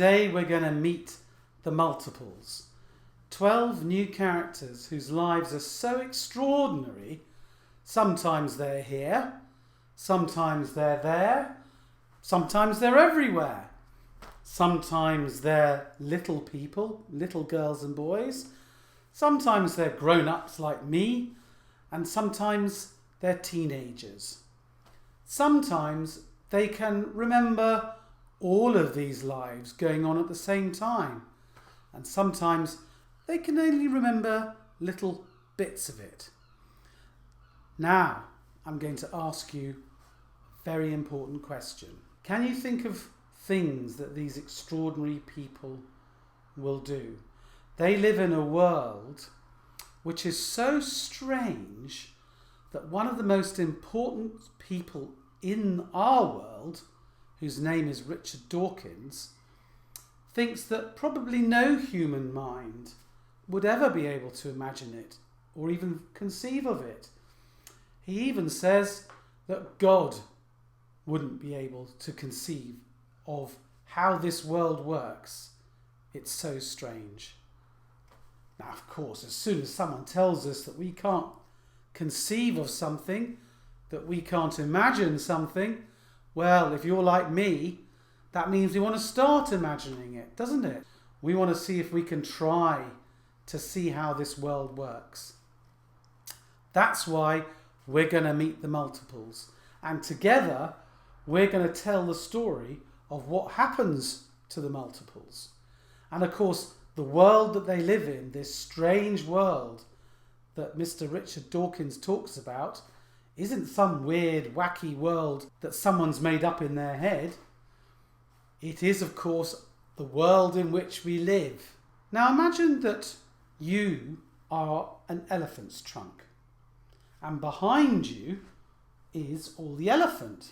Today we're going to meet the multiples. 12 new characters whose lives are so extraordinary. Sometimes they're here, sometimes they're there, sometimes they're everywhere. Sometimes they're little people, little girls and boys. Sometimes they're grown-ups like me, and sometimes they're teenagers. Sometimes they can remember all of these lives going on at the same time, and sometimes they can only remember little bits of it. Now, I'm going to ask you a very important question. Can you think of things that these extraordinary people will do? They live in a world which is so strange that one of the most important people in our world, whose name is Richard Dawkins, thinks that probably no human mind would ever be able to imagine it or even conceive of it. He even says that God wouldn't be able to conceive of how this world works. It's so strange. Now, of course, as soon as someone tells us that we can't conceive of something, that we can't imagine something, well, if you're like me, that means we want to start imagining it, doesn't it? We want to see if we can try to see how this world works. That's why we're going to meet the multiples. And together, we're going to tell the story of what happens to the multiples. And of course, the world that they live in, this strange world that Mr. Richard Dawkins talks about, isn't some weird, wacky world that someone's made up in their head. It is, of course, the world in which we live. Now imagine that you are an elephant's trunk, and behind you is all the elephant.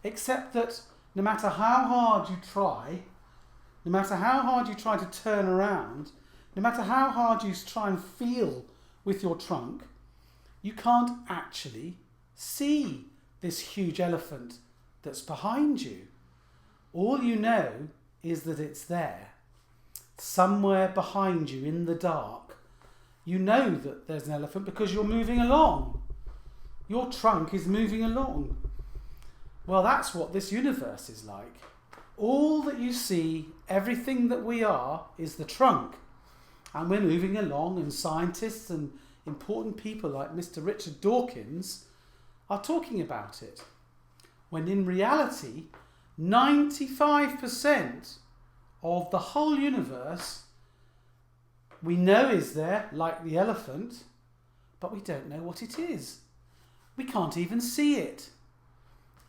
Except that no matter how hard you try, no matter how hard you try to turn around, no matter how hard you try and feel with your trunk, you can't actually see this huge elephant that's behind you. All you know is that it's there. Somewhere behind you in the dark. You know that there's an elephant because you're moving along. Your trunk is moving along. Well, that's what this universe is like. All that you see, everything that we are, is the trunk. And we're moving along, and scientists and important people like Mr. Richard Dawkins are talking about it. When in reality, 95% of the whole universe we know is there, like the elephant, but we don't know what it is. We can't even see it.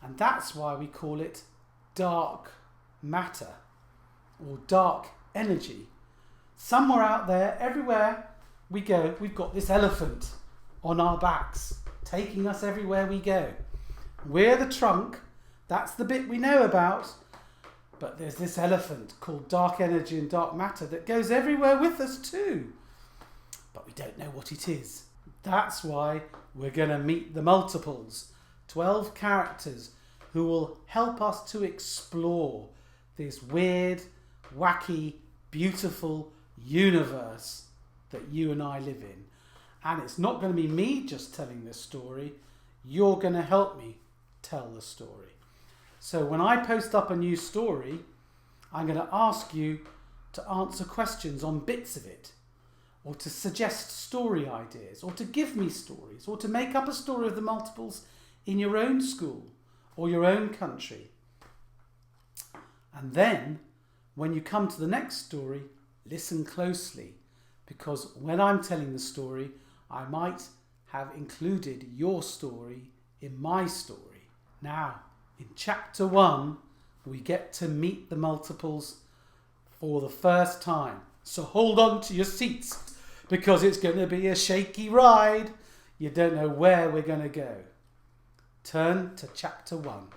And that's why we call it dark matter or dark energy. Somewhere out there, everywhere we go, we've got this elephant on our backs, taking us everywhere we go. We're the trunk, that's the bit we know about, but there's this elephant called dark energy and dark matter that goes everywhere with us too. But we don't know what it is. That's why we're going to meet the multiples, 12 characters who will help us to explore this weird, wacky, beautiful universe that you and I live in. And it's not going to be me just telling this story. You're going to help me tell the story. So when I post up a new story, I'm going to ask you to answer questions on bits of it, or to suggest story ideas, or to give me stories, or to make up a story of the multiples in your own school or your own country. And then, when you come to the next story, listen closely, because when I'm telling the story, I might have included your story in my story. Now, in chapter 1, we get to meet the multiples for the first time. So hold on to your seats, because it's going to be a shaky ride. You don't know where we're going to go. Turn to chapter 1.